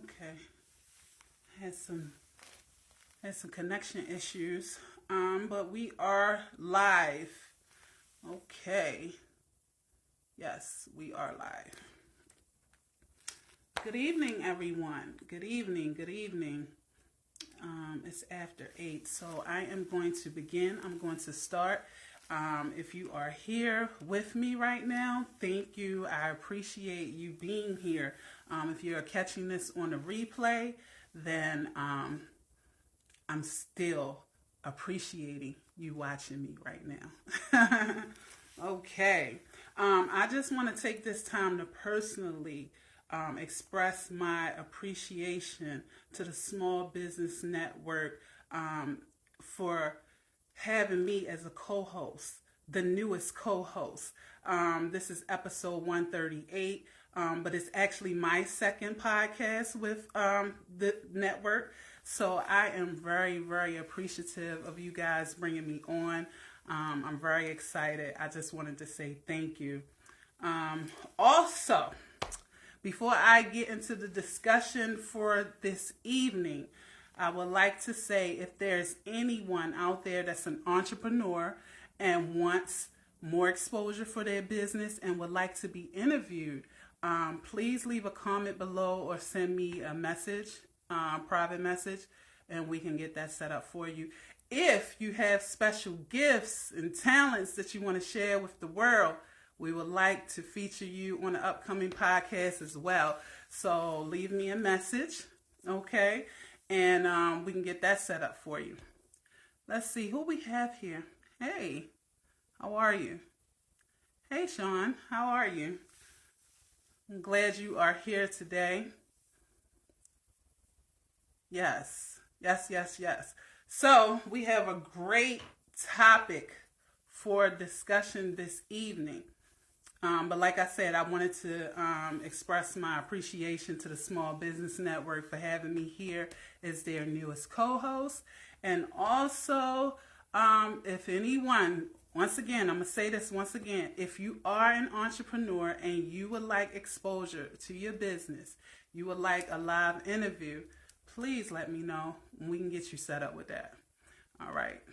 Okay. Had some had some connection issues. But we are live. Okay. Yes, we are live. Good evening, everyone. Good evening. Good evening. It's after 8, so I am going to begin. I'm going to start. If you are here with me right now, thank you. I appreciate you being here. If you're catching this on a replay, then I'm still appreciating you watching me right now. Okay. I just want to take this time to personally express my appreciation to the Small Business Network for having me as a co-host, the newest co-host. This is episode 138, but it's actually my second podcast with the network. So I am very, very appreciative of you guys bringing me on. I'm very excited. I just wanted to say thank you. Also, before I get into the discussion for this evening, I would like to say if there's anyone out there that's an entrepreneur and wants more exposure for their business and would like to be interviewed, please leave a comment below or send me a message, private message, and we can get that set up for you. If you have special gifts and talents that you want to share with the world, we would like to feature you on an upcoming podcast as well. So leave me a message, okay? And we can get that set up for you. Let's see who we have here. Hey, how are you? Hey, Shawn, how are you? I'm glad you are here today. Yes. So we have a great topic for discussion this evening. But like I said, I wanted to express my appreciation to the Small Business Network for having me here as their newest co-host. And also, if anyone, once again, I'm going to say this once again, if you are an entrepreneur and you would like exposure to your business, you would like a live interview, please let me know and we can get you set up with that. All right.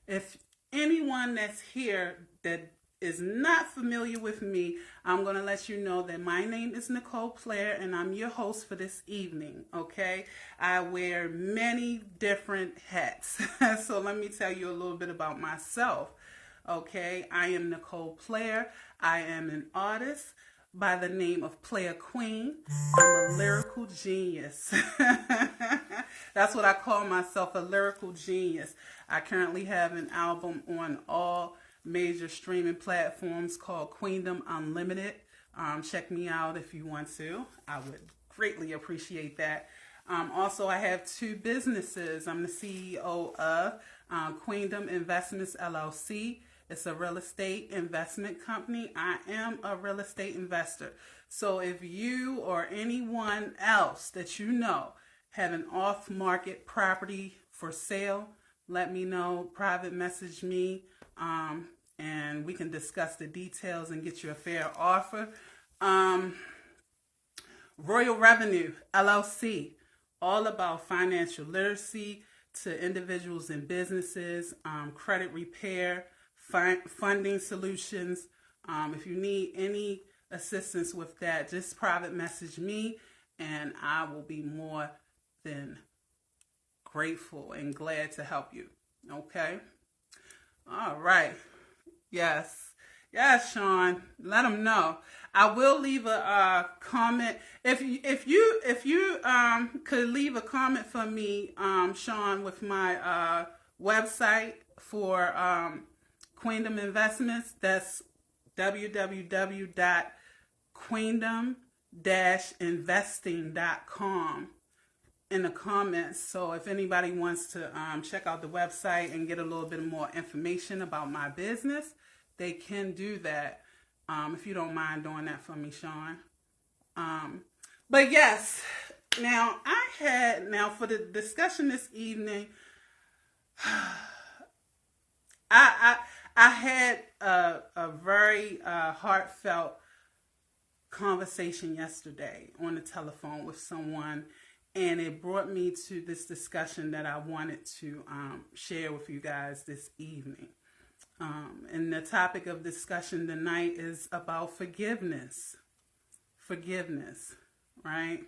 If anyone that's here that is not familiar with me, I'm going to let you know that my name is Nicole and I'm your host for this evening, okay? I wear many different hats. So let me tell you a little bit about myself, okay? I am Nicole Player. I am an artist by the name of Player Queen. I'm a lyrical genius. That's what I call myself, a lyrical genius. I currently have an album on all major streaming platforms called Queendom Unlimited. Check me out if you want to. I would greatly appreciate that. Also, I have two businesses. I'm the CEO of Queendom Investments LLC. It's a real estate investment company. I am a real estate investor. So if you or anyone else that you know have an off-market property for sale, let me know. Private message me. And we can discuss the details and get you a fair offer. Royal Revenue, LLC, all about financial literacy to individuals and businesses, credit repair, funding solutions. If you need any assistance with that, just private message me and I will be more than grateful and glad to help you. Okay? All right. Yes, Shawn. Let them know. I will leave a comment. If you could leave a comment for me, Shawn, with my website for Queendom Investments. That's www.queendom-investing.com in the comments. So if anybody wants to check out the website and get a little bit more information about my business, they can do that. If you don't mind doing that for me, Shawn. But yes, now for the discussion this evening, I had a very heartfelt conversation yesterday on the telephone with someone, and it brought me to this discussion that I wanted to share with you guys this evening. And the topic of discussion tonight is about forgiveness. Forgiveness, right?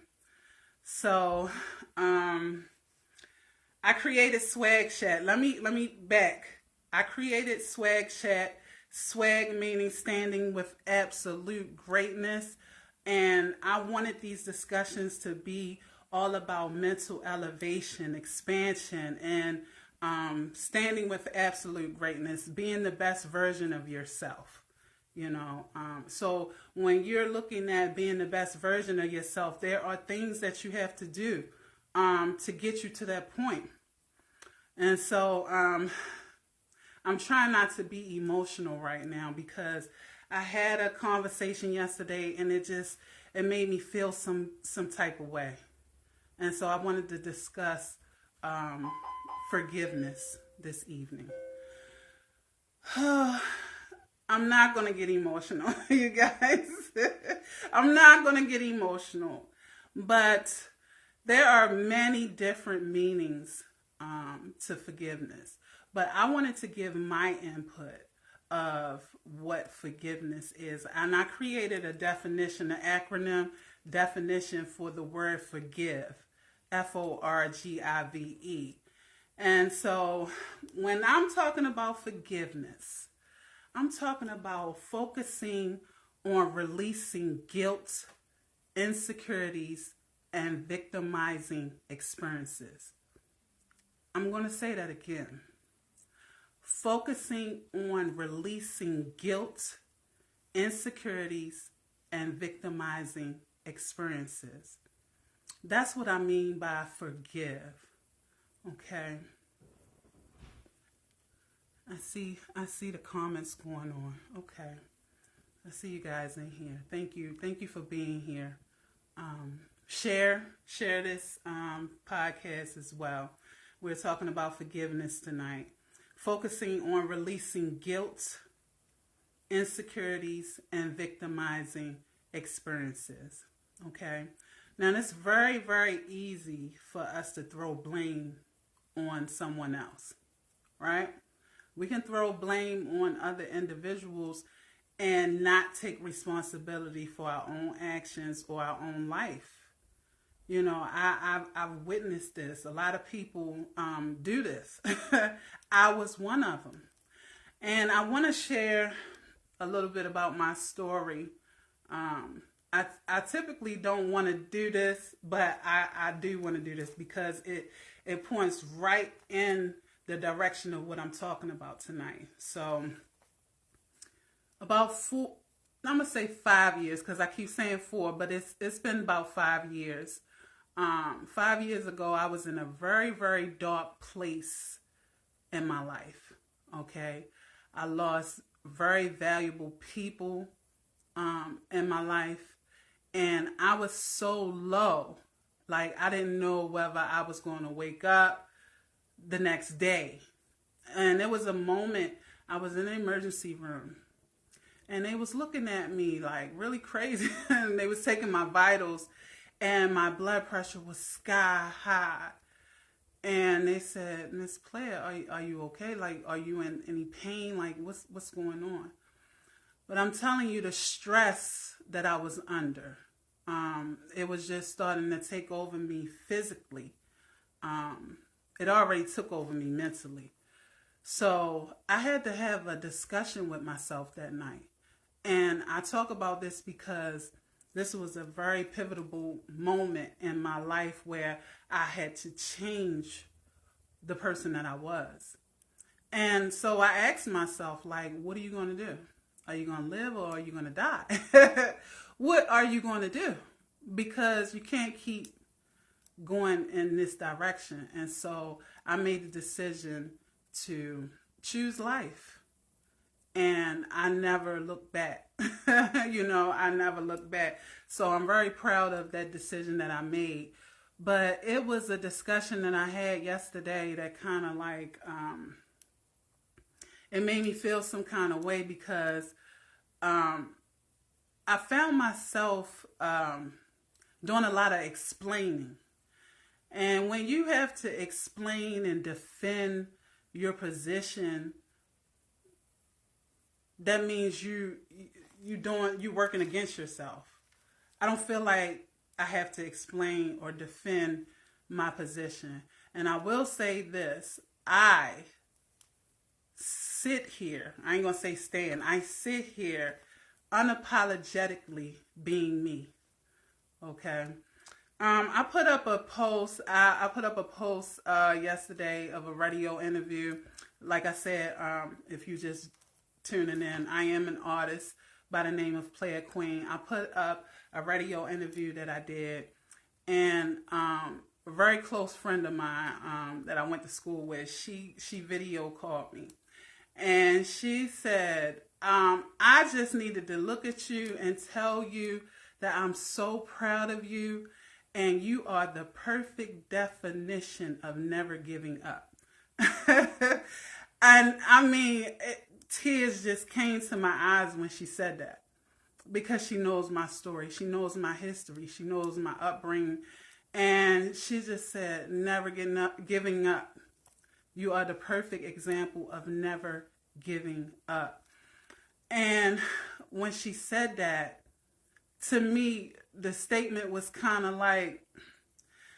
So, I created Swag Chat. Let me back. I created Swag Chat. Swag meaning standing with absolute greatness. And I wanted these discussions to be all about mental elevation, expansion, and standing with absolute greatness, being the best version of yourself. So when you're looking at being the best version of yourself, there are things that you have to do to get you to that point. And so I'm trying not to be emotional right now because I had a conversation yesterday and it made me feel some type of way. And so I wanted to discuss forgiveness this evening. I'm not going to get emotional, you guys. I'm not going to get emotional. But there are many different meanings to forgiveness. But I wanted to give my input of what forgiveness is. And I created a definition, an acronym definition for the word forgive. Forgive. And so when I'm talking about forgiveness, I'm talking about focusing on releasing guilt, insecurities, and victimizing experiences. I'm going to say that again. Focusing on releasing guilt, insecurities, and victimizing experiences. That's what I mean by forgive. Okay. I see the comments going on. Okay. I see you guys in here. Thank you. Thank you for being here. Share this podcast as well. We're talking about forgiveness tonight. Focusing on releasing guilt, insecurities, and victimizing experiences. Okay. Now, it's very, very easy for us to throw blame on someone else, right? We can throw blame on other individuals and not take responsibility for our own actions or our own life. I've witnessed this. A lot of people do this. I was one of them. And I want to share a little bit about my story. I typically don't want to do this, but I do want to do this because it points right in the direction of what I'm talking about tonight. So about I'm going to say 5 years because I keep saying 4, but it's been about 5 years. 5 years ago, I was in a very, very dark place in my life. Okay. I lost very valuable people in my life. And I was so low, like I didn't know whether I was going to wake up the next day. And there was a moment I was in the emergency room and they was looking at me like really crazy. And they was taking my vitals and my blood pressure was sky high. And they said, "Miss Claire, are you okay? Like, are you in any pain? Like, what's going on?" But I'm telling you, the stress that I was under, it was just starting to take over me physically. It already took over me mentally. So I had to have a discussion with myself that night. And I talk about this because this was a very pivotal moment in my life where I had to change the person that I was. And so I asked myself, like, what are you going to do? Are you going to live or are you going to die? What are you going to do? Because you can't keep going in this direction. And so I made the decision to choose life. And I never looked back. I never looked back. So I'm very proud of that decision that I made. But it was a discussion that I had yesterday that kind of like, it made me feel some kind of way because I I found myself doing a lot of explaining. And when you have to explain and defend your position, that means you working against yourself. I don't feel like I have to explain or defend my position. And I will say this, I sit here, I ain't gonna say stand, I sit here unapologetically being me. Okay. I put up a post. I put up a post yesterday of a radio interview. Like I said, if you just tuning in, I am an artist by the name of Player Queen. I put up a radio interview that I did, and a very close friend of mine that I went to school with, she video called me, and she said, I just needed to look at you and tell you that I'm so proud of you. And you are the perfect definition of never giving up. And I mean, tears just came to my eyes when she said that. Because she knows my story. She knows my history. She knows my upbringing. And she just said, never giving up. You are the perfect example of never giving up. And when she said that, to me, the statement was kind of like,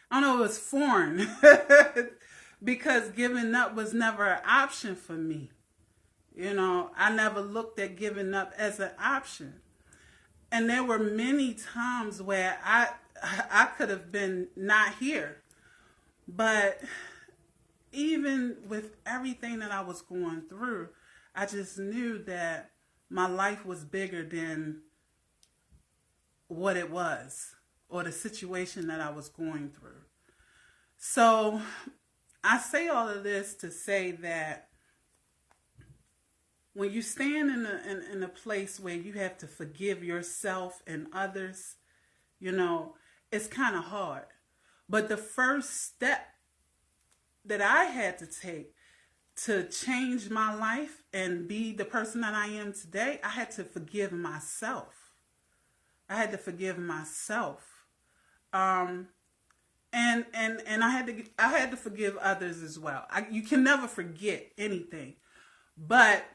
I don't know, it was foreign. Because giving up was never an option for me. You know, I never looked at giving up as an option. And there were many times where I could have been not here. But even with everything that I was going through, I just knew that my life was bigger than what it was or the situation that I was going through. So I say all of this to say that when you stand in a place where you have to forgive yourself and others, you know, it's kind of hard. But the first step that I had to take to change my life and be the person that I am today, I had to forgive myself. I had to forgive myself. And I had to forgive others as well. You can never forget anything. But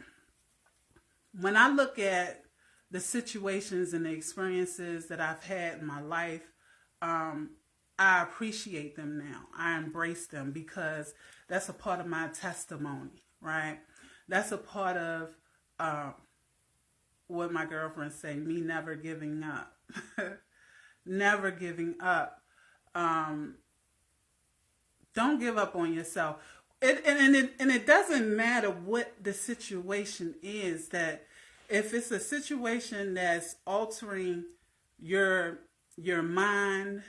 when I look at the situations and the experiences that I've had in my life, I appreciate them now. I embrace them because that's a part of my testimony, right? That's a part of what my girlfriend say, me never giving up. Never giving up. Don't give up on yourself. It doesn't matter what the situation is, that if it's a situation that's altering your mind,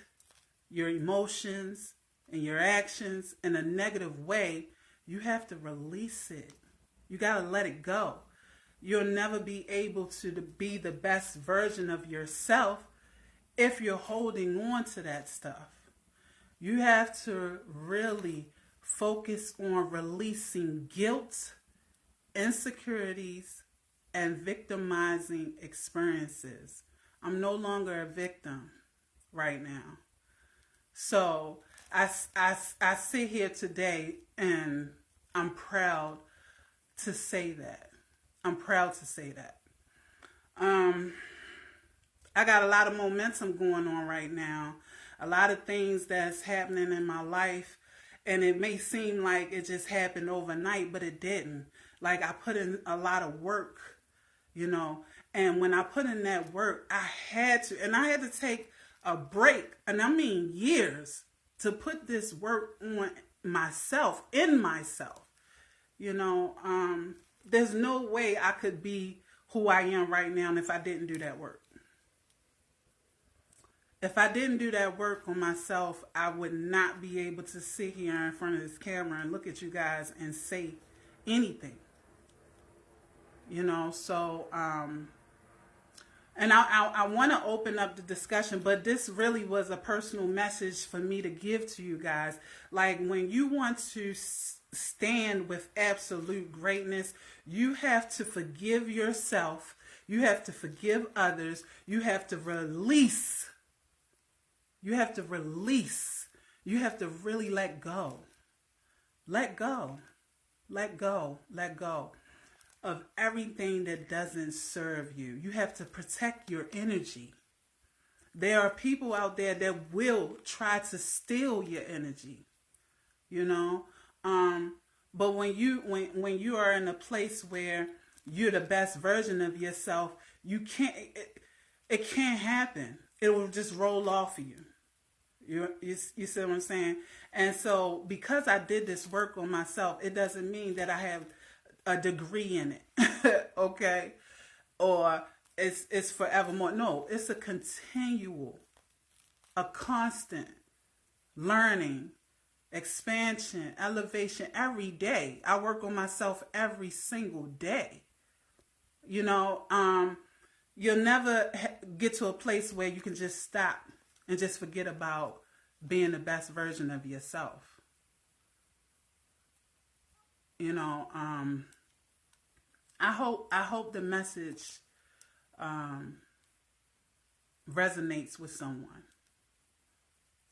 your emotions, and your actions in a negative way, you have to release it. You got to let it go. You'll never be able to be the best version of yourself if you're holding on to that stuff. You have to really focus on releasing guilt, insecurities, and victimizing experiences. I'm no longer a victim right now. So I sit here today and I'm proud to say that. I'm proud to say that. I got a lot of momentum going on right now. A lot of things that's happening in my life. And it may seem like it just happened overnight, but it didn't. Like, I put in a lot of work, you know. And when I put in that work, I had to take a break. And I mean years to put this work on myself, in myself. You know, there's no way I could be who I am right now if I didn't do that work. If I didn't do that work on myself, I would not be able to sit here in front of this camera and look at you guys and say anything. You know, so, and I want to open up the discussion, but this really was a personal message for me to give to you guys. Like, when you want to stand with absolute greatness, you have to forgive yourself. You have to forgive others. You have to release. You have to release. You have to really let go. Let go. Let go. Let go of everything that doesn't serve you. You have to protect your energy. There are people out there that will try to steal your energy, you know. But when you are in a place where you're the best version of yourself, you can't. It can't happen. It will just roll off of you. You see what I'm saying? And so, because I did this work on myself, it doesn't mean that I have a degree in it, okay? Or it's forevermore. No, it's a continual, a constant learning, expansion, elevation every day. I work on myself every single day. You know, you'll never get to a place where you can just stop and just forget about being the best version of yourself. You know, I hope the message resonates with someone.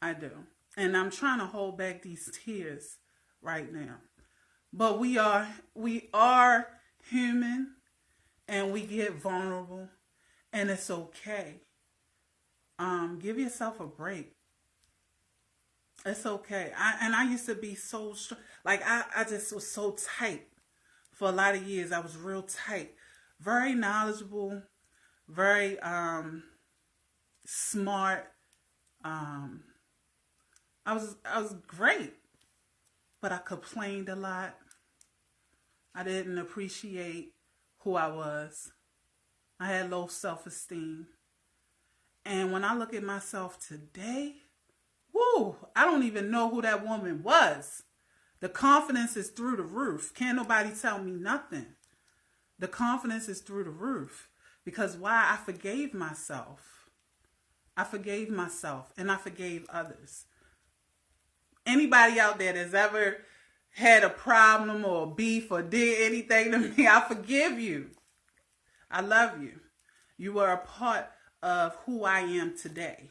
I do. And I'm trying to hold back these tears right now. But we are human, and we get vulnerable, and it's okay. Give yourself a break. It's okay. I used to be so like I just was so tight for a lot of years. I was real tight, very knowledgeable, very smart. I was great, but I complained a lot. I didn't appreciate who I was. I had low self-esteem. And when I look at myself today, woo, I don't even know who that woman was. The confidence is through the roof. Can't nobody tell me nothing. The confidence is through the roof. Because why? I forgave myself. I forgave myself, and I forgave others. Anybody out there that's ever had a problem or beef or did anything to me, I forgive you. I love you. You are a part of who I am today.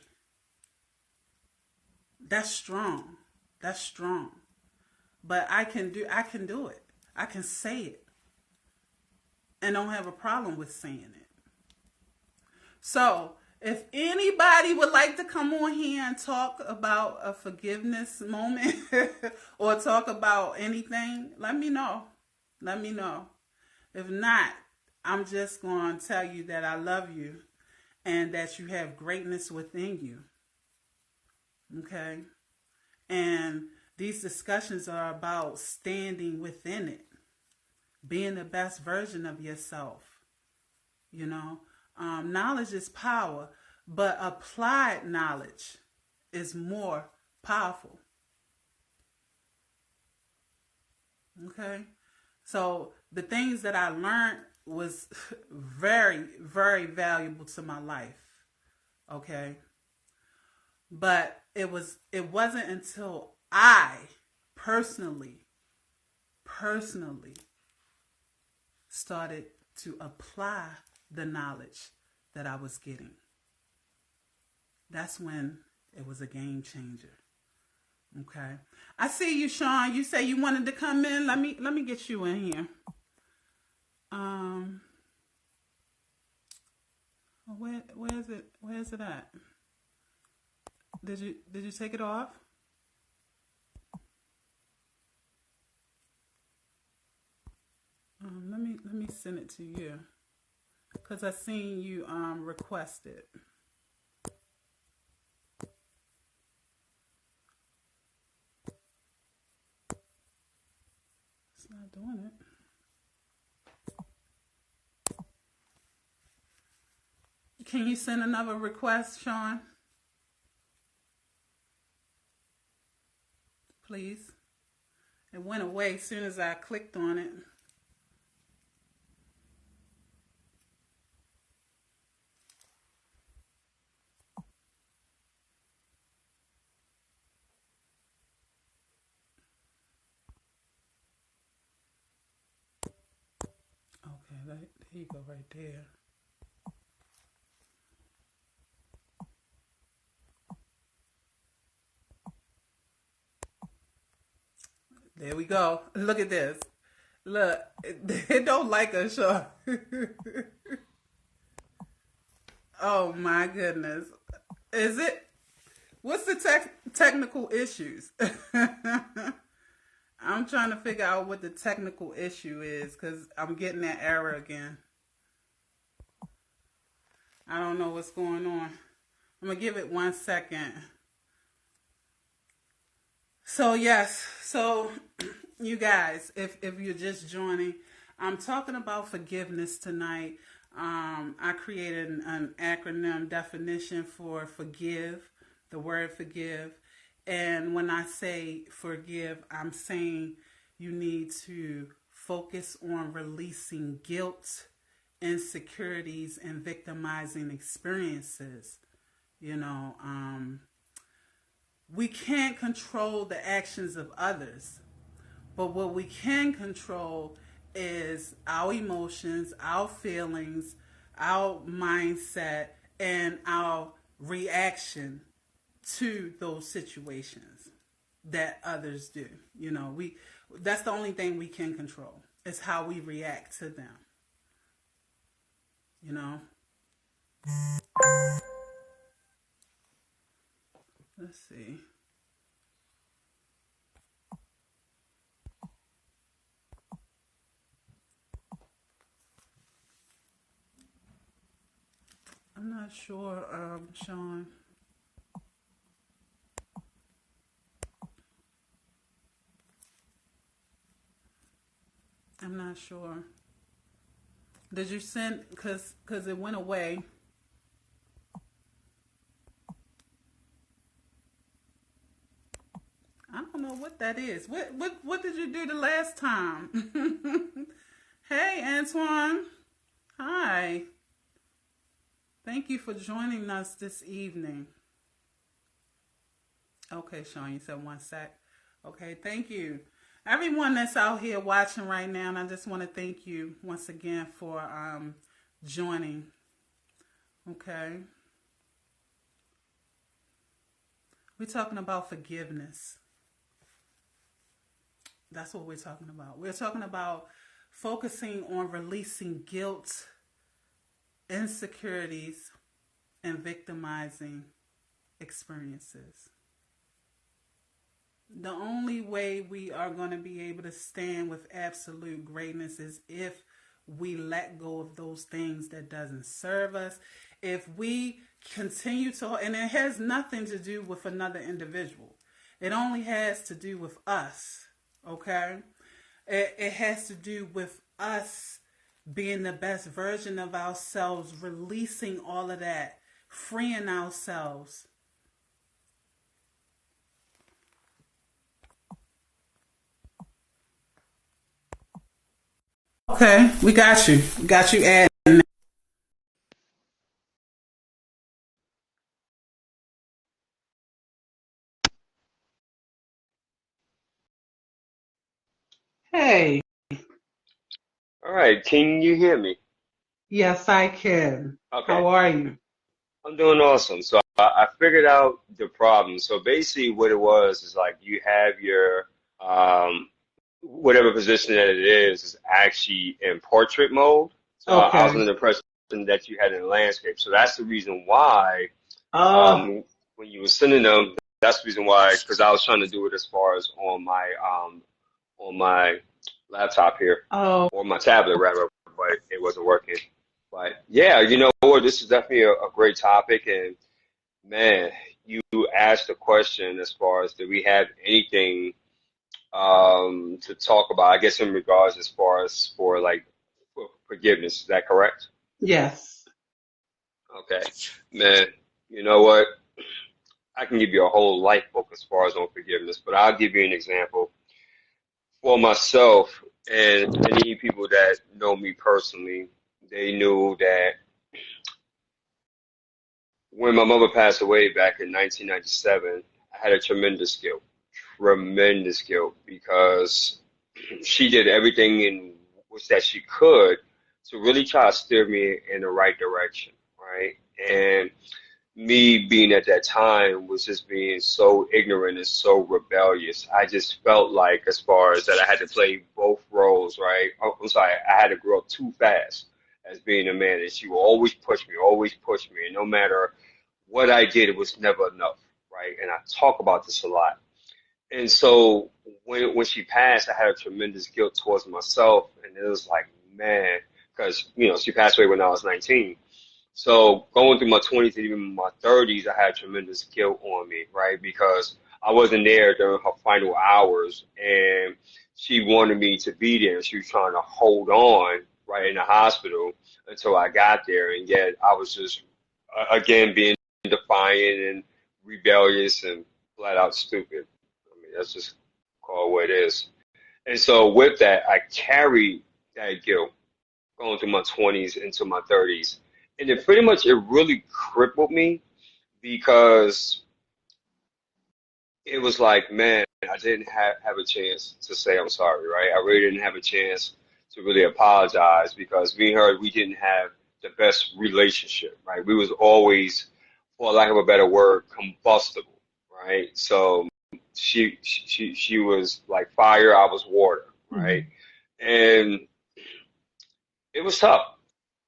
That's strong. That's strong. But I can do it. I can say it. And don't have a problem with saying it. So, if anybody would like to come on here and talk about a forgiveness moment or talk about anything, let me know. Let me know. If not, I'm just going to tell you that I love you and that you have greatness within you. Okay? And these discussions are about standing within it, being the best version of yourself. You know, knowledge is power, but applied knowledge is more powerful. Okay? So the things that I learned was very, very valuable to my life. Okay? But it wasn't until I personally started to apply the knowledge that I was getting. That's when it was a game changer. Okay. I see you, Shawn. You say you wanted to come in. Let me get you in here. Where is it? Where is it at? Did you take it off? Let me send it to you, because I seen you request it. It's not doing it. Can you send another request, Shawn? Please. It went away as soon as I clicked on it. Okay, there you go right there. There we go. Look at this. Look, it don't like us, Shawn. Oh my goodness. Is it? What's the technical issues? I'm trying to figure out what the technical issue is because I'm getting that error again. I don't know what's going on. I'm going to give it 1 second. So, yes. So, you guys, if you're just joining, I'm talking about forgiveness tonight. I created an acronym definition for forgive, the word forgive. And when I say forgive, I'm saying you need to focus on releasing guilt, insecurities, and victimizing experiences. You know, we can't control the actions of others, but what we can control is our emotions, our feelings, our mindset, and our reaction to those situations that others do. You know, that's the only thing we can control. Is how we react to them. You know? Let's see. I'm not sure, Shawn. I'm not sure. Did you send? Cause it went away. I don't know what that is. What did you do the last time? Hey, Antoine. Hi. Thank you for joining us this evening. Okay, Shawn, you said 1 sec. Okay, thank you. Everyone that's out here watching right now, and I just want to thank you once again for joining. Okay. We're talking about forgiveness. That's what we're talking about. We're talking about focusing on releasing guilt, insecurities, and victimizing experiences. The only way we are going to be able to stand with absolute greatness is if we let go of those things that doesn't serve us. If we continue to, and it has nothing to do with another individual. It only has to do with us, okay? It has to do with us being the best version of ourselves, releasing all of that, freeing ourselves. Okay, we got you. We got you adding. Hey, All right, can you hear me? yes, I can. Okay, How are you? I'm doing awesome. So I figured out the problem. So basically, what it was is like you have your whatever position that it is actually in portrait mode. So I was Okay. under the impression that you had it in landscape. So that's the reason why Oh, when you were sending them, that's the reason why because I was trying to do it as far as on my laptop here oh, or my tablet rather, but it wasn't working. But yeah, you know what? This is definitely a great topic, and man, you asked a question as far as do we have anything to talk about? I guess in regards as far as for like forgiveness. Is that correct? yes. Okay, man. You know what? I can give you a whole life book as far as on forgiveness, but I'll give you an example for myself and any people that know me personally. They knew that when my mother passed away back in 1997, I had a tremendous guilt, because she did everything in which that she could to really try to steer me in the right direction, right? And me being at that time was just being so ignorant and so rebellious. I just felt like, as far as that, I had to play both roles, right? Oh, I'm sorry, I had to grow up too fast as being a man, and she would always push me, and no matter what I did, it was never enough, right? And I talk about this a lot. And so when she passed, I had a tremendous guilt towards myself, and it was like, man, because she passed away when I was 19. So going through my 20s and even my 30s, I had tremendous guilt on me, right? Because I wasn't there during her final hours, and she wanted me to be there. She was trying to hold on, right, in the hospital until I got there, and yet I was just again being defiant and rebellious and flat out stupid. I mean, that's just call it what it is. And so with that, I carried that guilt going through my 20s into my 30s. And it pretty much, it really crippled me because it was like, man, I didn't have a chance to say I'm sorry, right? I really didn't have a chance to really apologize because me and her, we didn't have the best relationship, right? We was always, for lack of a better word, combustible, right? So she was like fire, I was water, right? Mhm. And it was tough.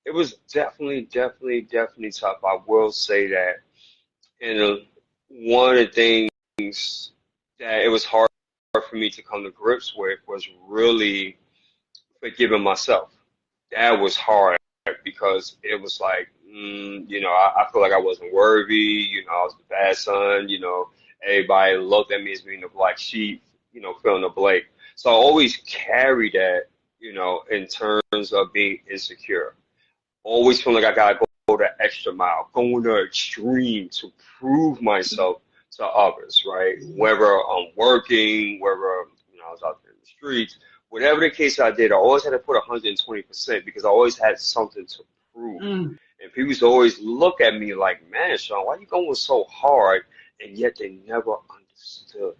It was definitely tough. I will say that. And one of the things that it was hard for me to come to grips with was really forgiving myself. That was hard because it was like, I feel like I wasn't worthy. I was the bad son. Everybody looked at me as being the black sheep. Filling the blank. So I always carry that. In terms of being insecure. Always feeling like I gotta go the extra mile, going the extreme to prove myself to others, right? Whether I'm working, whether I was out there in the streets, whatever the case I did, I always had to put 120% because I always had something to prove. Mm. And people used to always look at me like, man, Shawn, why you going so hard? And yet they never understood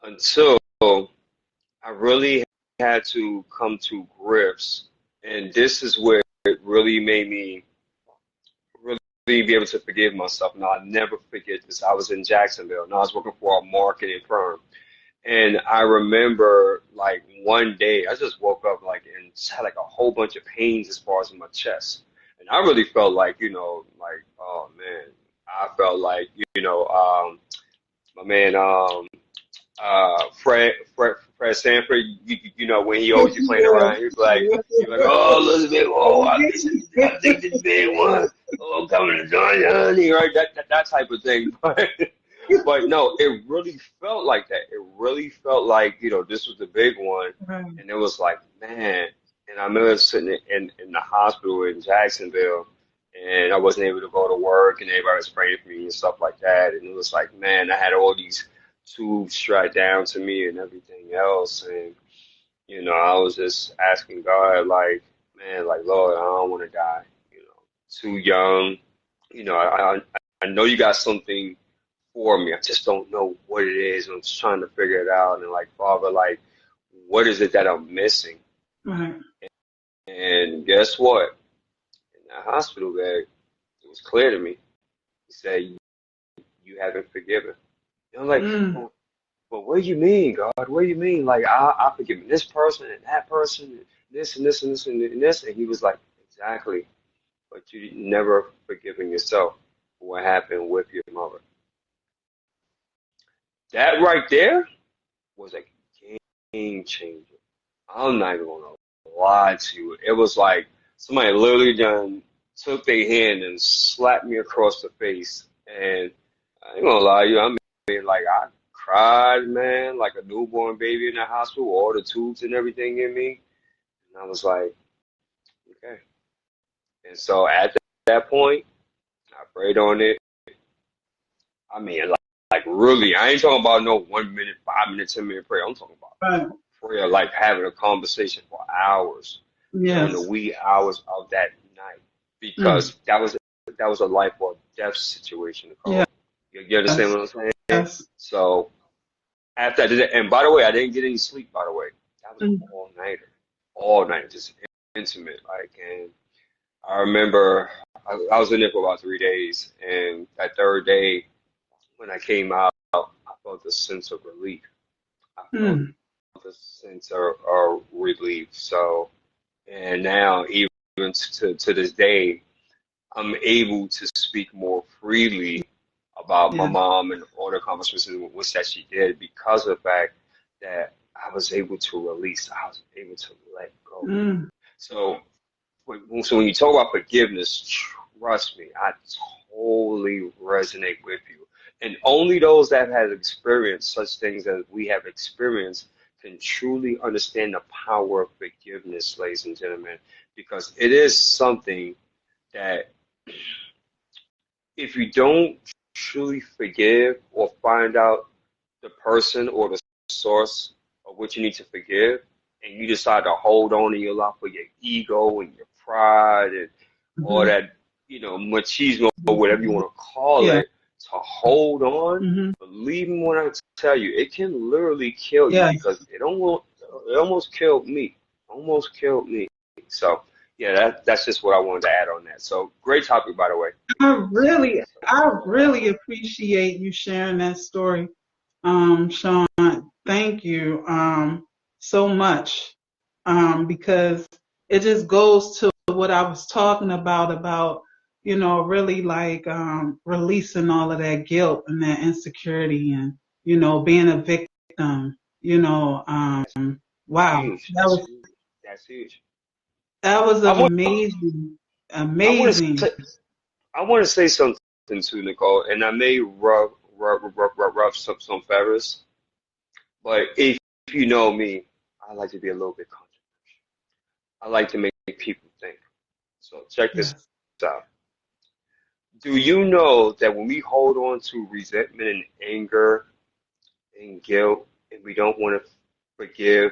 until I really had to come to grips. And this is where it really made me really be able to forgive myself. Now, I never forget this. I was in Jacksonville and I was working for a marketing firm. And I remember like one day I just woke up like and just had like a whole bunch of pains as far as in my chest. And I really felt like, like, oh man, I felt like, my man, Fred Sanford, when he always be playing around, he's like, oh, Elizabeth, oh, I think this big one, oh, coming to join you, honey, right? That type of thing. But no, it really felt like that. It really felt like, this was the big one. Right. And it was like, man. And I remember sitting in the hospital in Jacksonville and I wasn't able to go to work and everybody was praying for me and stuff like that. And it was like, man, I had all these tubes strapped down to me and everything else. And, I was just asking God, like, man, like, Lord, I don't want to die, too young. I know you got something for me. I just don't know what it is. I'm just trying to figure it out. And like, Father, like, what is it that I'm missing? Right. And guess what? In that hospital bed, it was clear to me. He said, you haven't forgiven. And I'm like, Mm. but what do you mean, God? What do you mean? Like, I forgiven this person and that person, and this and this and this and this. And he was like, exactly. But you never forgiven yourself for what happened with your mother. That right there was a game changer. I'm not even gonna lie to you. It was like somebody literally done took their hand and slapped me across the face. And I ain't gonna lie to you, I mean, like I cried, man, like a newborn baby in the hospital, all the tubes and everything in me. And I was like, okay. And so at that point, I prayed on it. I mean, like really, I ain't talking about no 1 minute, 5 minute, 10 minute prayer. I'm talking about Right. prayer, like having a conversation for hours during the Yes. wee hours of that night, Mm. because that was a life or death situation, Nicole. Yes. You understand what I'm saying? Yes. So after I did it, and by the way, I didn't get any sleep. By the way, that was Mm. all night, just intimate, like. And I remember I was in there for about 3 days, and that third day when I came out, I felt a sense of relief. I felt Mm. a sense of relief. So, and now even to this day, I'm able to speak more freely about my Yeah. mom and all the accomplishments and what's that she did because of the fact that I was able to release, I was able to let go. Mm. So, so when you talk about forgiveness, trust me, I totally resonate with you. And only those that have experienced such things as we have experienced can truly understand the power of forgiveness, ladies and gentlemen, because it is something that if you don't truly forgive or find out the person or the source of what you need to forgive, and you decide to hold on to your life for your ego and your pride and all Mm-hmm. that, machismo or whatever you want to call Yeah. it, to hold on, Mm-hmm. believe me when I tell you, it can literally kill you Yes. because it almost killed me. Almost killed me. So yeah, that's just what I wanted to add on that. So great topic, by the way. I really appreciate you sharing that story, Shawn. Thank you, so much, because it just goes to what I was talking about, really like, releasing all of that guilt and that insecurity and, being a victim, That's wow, huge. That's huge. That's huge. that was I want amazing, I want to amazing. say I want to say something too, Nicole, and I may rub some feathers, but if you know me, I like to be a little bit controversial. I like to make people think. So check this Yes. out. Do you know that when we hold on to resentment and anger and guilt, and we don't want to forgive,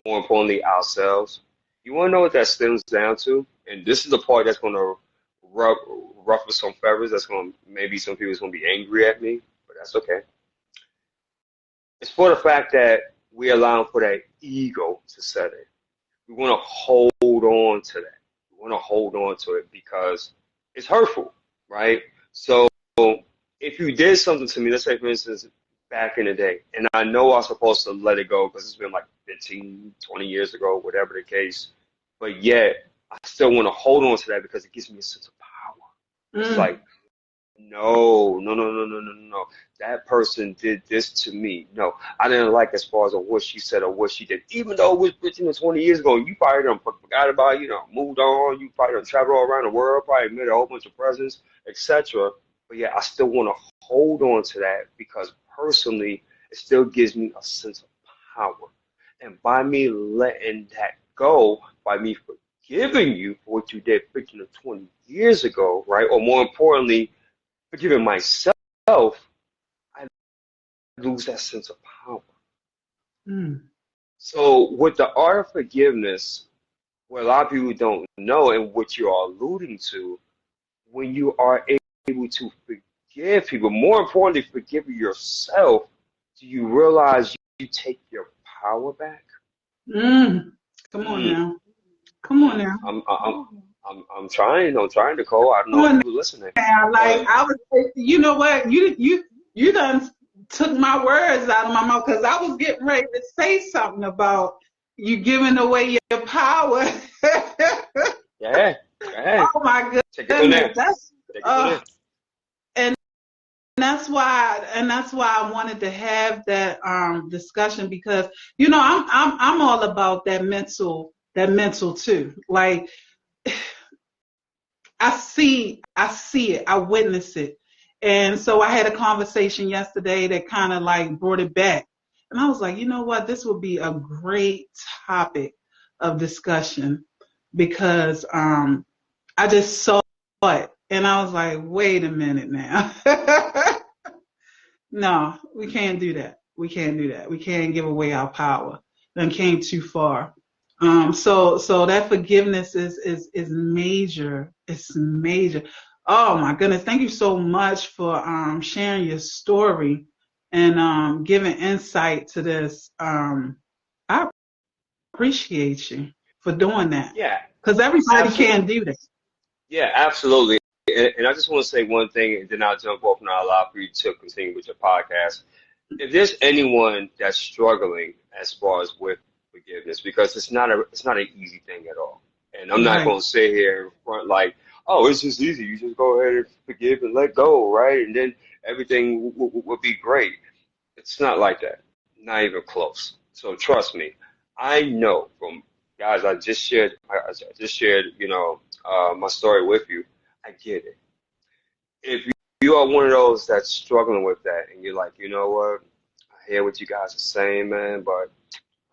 more importantly, ourselves, you want to know what that stems down to? And this is the part that's going to rub, ruffle some feathers. That's going to, maybe some people's going to be angry at me, but that's okay. It's for the fact that we allow for that ego to set in. We want to hold on to that. We want to hold on to it because it's hurtful, right? So if you did something to me, let's say for instance, back in the day, and I know I'm supposed to let it go because it's been like 15, 20 years ago, whatever the case, but yet I still want to hold on to that because it gives me a sense of power. It's Mm. like, no, no, no, no, no, no, no. That person did this to me. No, I didn't like as far as what she said or what she did. Even though it was 15 or 20 years ago, you probably done forgot about it, moved on. You probably done traveled all around the world, probably made a whole bunch of presents, etc. But yeah, I still want to hold on to that because personally, it still gives me a sense of power. And by me letting that go, by me forgiving you for what you did 15 or 20 years ago, right? Or more importantly, forgiving myself, I lose that sense of power. Mm. So with the art of forgiveness, what a lot of people don't know and what you are alluding to, when you are able to forgive people, more importantly, forgive yourself, do you realize you take your power back? Mm. Come on Mm, now. Come on now. I'm trying, Nicole. I don't Come know if on you were listening, now. Like but I was, you know what? You done took my words out of my mouth because I was getting ready to say something about you giving away your power. yeah, yeah, Oh my take it from goodness. there. That's Take it from uh there. and that's why I wanted to have that discussion because I'm all about that mental too. Like I see it, I witness it. And so I had a conversation yesterday that kind of like brought it back. And I was like, you know what, this would be a great topic of discussion because I just saw it and I was like, wait a minute now. No, we can't do that. We can't do that. We can't give away our power. Then came too far. So that forgiveness is major. It's major. Oh my goodness. Thank you so much for sharing your story and giving insight to this. I appreciate you for doing that. Yeah, Because everybody absolutely. can't do that. Yeah, absolutely. and I just want to say one thing, and then I'll jump off and I'll allow for you to continue with your podcast. If there's anyone that's struggling as far as with forgiveness, because it's not an easy thing at all. And I'm not Right. going to sit here in front like, oh, it's just easy. You just go ahead and forgive and let go, right? And then everything will be great. It's not like that. Not even close. So trust me, I know from guys I just shared, my story with you. I get it. If you are one of those that's struggling with that, and you're like, you know what, I hear what you guys are saying, man, but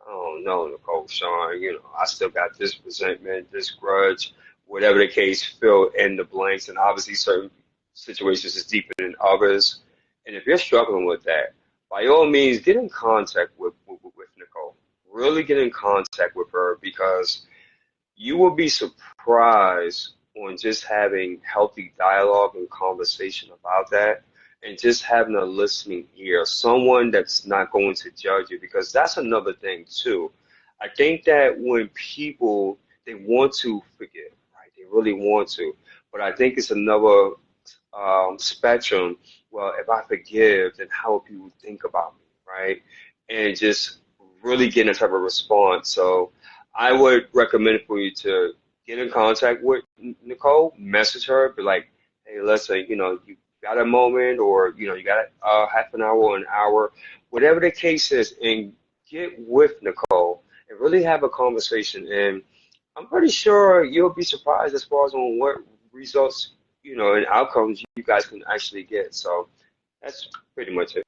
I don't know, Nicole, Sean, I still got this resentment, this grudge, whatever the case, fill in the blanks, and obviously certain situations is deeper than others. And if you're struggling with that, by all means, get in contact with Nicole. Really get in contact with her because you will be surprised on just having healthy dialogue and conversation about that and just having a listening ear, someone that's not going to judge you, because that's another thing too. I think that when people they want to forgive, right? They really want to, but I think it's another spectrum. Well, if I forgive, then how will people think about me, right? And just really getting a type of response. So I would recommend for you to get in contact with Nicole, message her, be like, hey, listen, you got a moment, or you got half an hour or an hour, whatever the case is, and get with Nicole and really have a conversation. And I'm pretty sure you'll be surprised as far as on what results, and outcomes you guys can actually get. So that's pretty much it.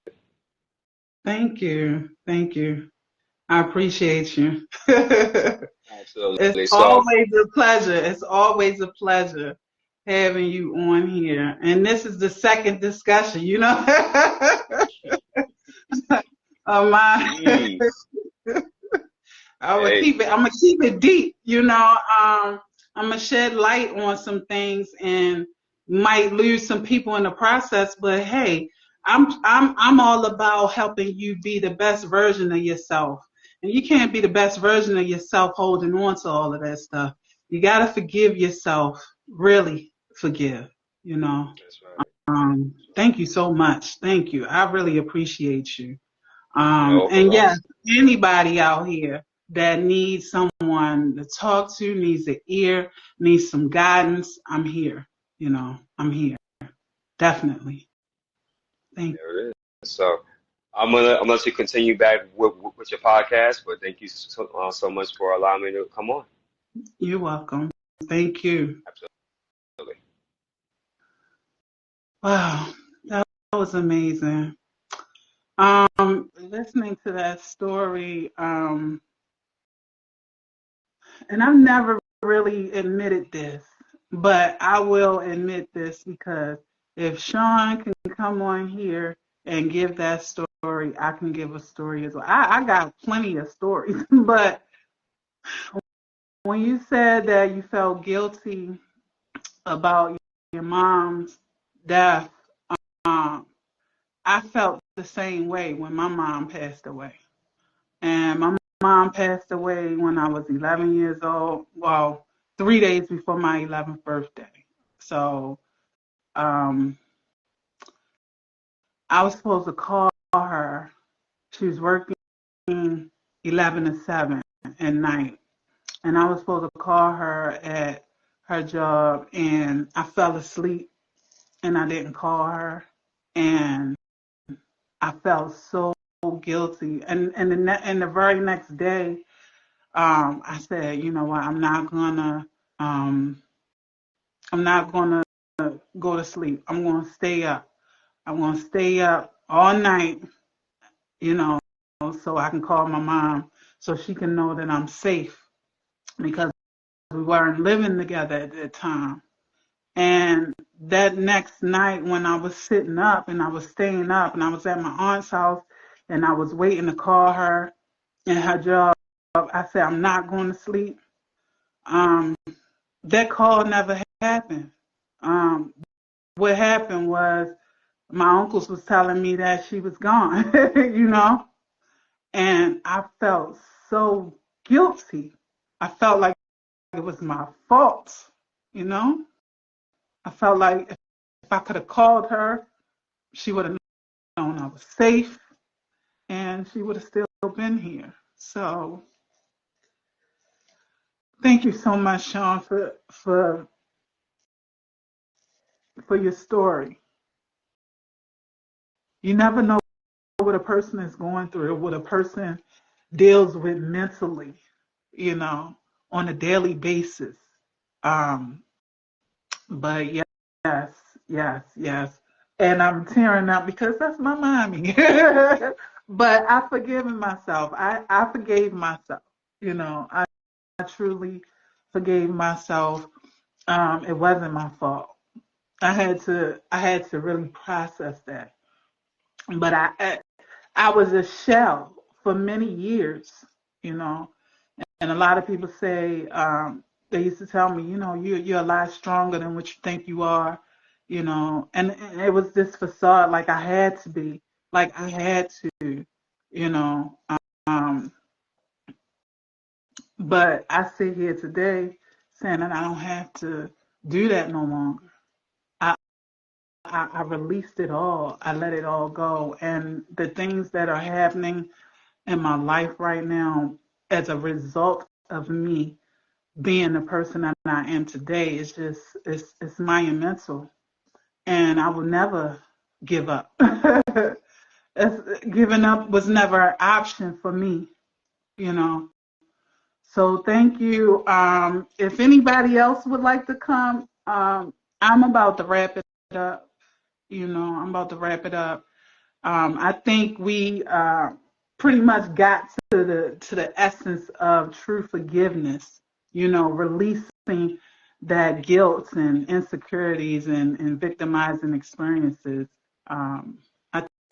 Thank you. Thank you. I appreciate you. It's Absolutely. So, always a pleasure. It's always a pleasure having you on here. And this is the second discussion, of my mm, I'm hey, gonna keep it deep, I'm gonna shed light on some things and might lose some people in the process, but hey, I'm all about helping you be the best version of yourself. And you can't be the best version of yourself holding on to all of that stuff. You gotta forgive yourself, really forgive, you know. that's right. Thank you so much. Thank you. I really appreciate you. No And problem. yes, anybody out here that needs someone to talk to, needs an ear, needs some guidance, I'm here. I'm here. Definitely. Thank There it is. So I'm gonna let you continue back with your podcast, but thank you so much for allowing me to come on. you. You're welcome. Thank you. Absolutely. Wow, that was amazing. Listening to that story, and I've never really admitted this, but I will admit this because if Shawn can come on here and give that story, I can give a story as well. I got plenty of stories, but when you said that you felt guilty about your mom's death, um, I felt the same way when my mom passed away. And my mom passed away when I was 11 years old. Well, 3 days before my 11th birthday. So um, I was supposed to call her. She was working 11 to 7 at night. And I was supposed to call her at her job. And I fell asleep and I didn't call her. And I felt so guilty. And the very next day, I said, you know what, um, I'm not gonna go to sleep. I'm gonna stay up. I'm gonna stay up all night, you know, so I can call my mom so she can know that I'm safe because we weren't living together at that time. And that next night when I was sitting up and I was staying up and I was at my aunt's house and I was waiting to call her in her job, I said, I'm not going to sleep. Um, that call never happened. Um, what happened was my uncles was telling me that she was gone, and I felt so guilty. I felt like it was my fault, you know. I felt like if I could have called her, she would have known I was safe and she would have still been here. So thank you so much, Shawn, for your story. You never know what a person is going through, or what a person deals with mentally, you know, on a daily basis. Um, but yes, yes. And I'm tearing up because that's my mommy. But I've forgiven myself. I forgave myself. You know, I truly forgave myself. It wasn't my fault. I had to really process that. But I was a shell for many years, you know. And a lot of people say, they used to tell me, you're a lot stronger than what you think you are, and it was this facade, like I had to be, like I had to, you know. Um, but I sit here today saying that I don't have to do that no longer. I, I released it all. I let it all go. And the things that are happening in my life right now as a result of me being the person that I am today is just it's monumental, and I will never give up. Giving up was never an option for me, you know. So thank you. If anybody else would like to come, I'm about to wrap it up. I'm about to wrap it up. I think we pretty much got to the essence of true forgiveness. Releasing that guilt and insecurities and victimizing experiences. I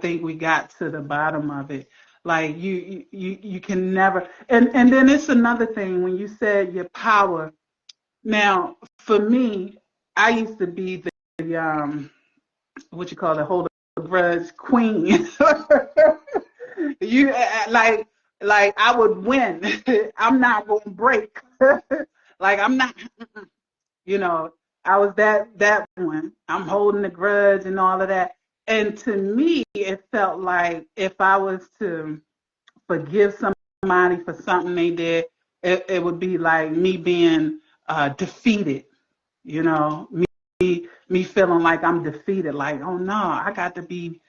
think we got to the bottom of it. Like you can never. And then it's another thing when you said your power. Now, for me, I used to be the what you call it, hold a grudge queen. you like I would win. I'm not gonna break. Like I'm not. You know, I was that one. I'm holding a grudge and all of that. And to me, it felt like if I was to forgive somebody for something they did, it would be like me being defeated. Me feeling like I'm defeated. Like, oh no, I got to be.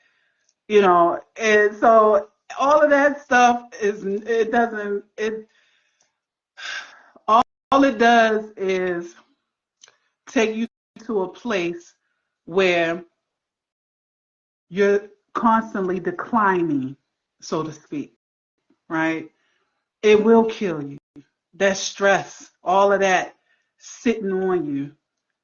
And so all of that stuff it doesn't it all it does is take you to a place where you're constantly declining, so to speak, right? It will kill you. That stress, all of that sitting on you.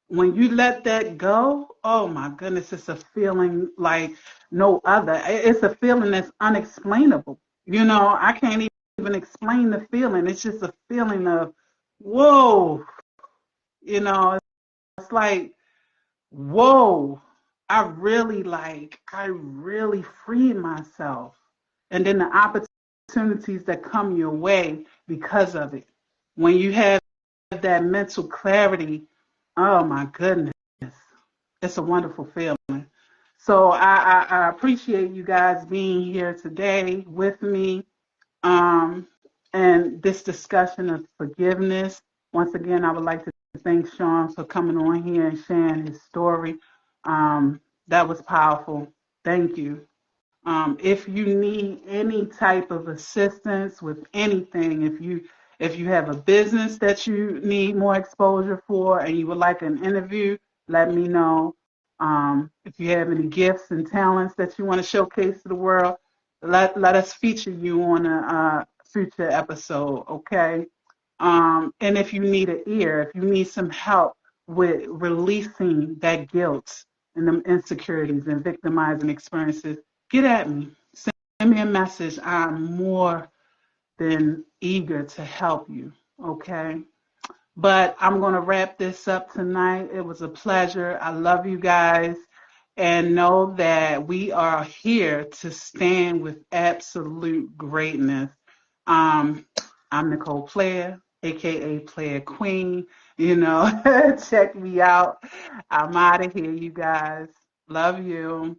When you let that go, oh my goodness, it's a feeling like no other. It's a feeling that's unexplainable. I can't even explain the feeling. It's just a feeling of, whoa, it's like, whoa, I really freed myself. And then the opportunities that come your way because of it. When you have that mental clarity, oh my goodness, it's a wonderful feeling. So I appreciate you guys being here today with me, um, and this discussion of forgiveness. Once again, I would like to thank Shawn for coming on here and sharing his story. That was powerful. Thank you. If you need any type of assistance with anything, if you have a business that you need more exposure for and you would like an interview, let me know. If you have any gifts and talents that you want to showcase to the world, let us feature you on a future episode, okay? And if you need an ear, if you need some help with releasing that guilt and them insecurities and victimizing experiences, get at me. Send me a message. I'm more than eager to help you, okay? But I'm going to wrap this up tonight. It was a pleasure. I love you guys. And know that we are here to stand with absolute greatness. Um, I'm Nicole Player, aka Player Queen, you know, check me out. I'm out of here, you guys. Love you.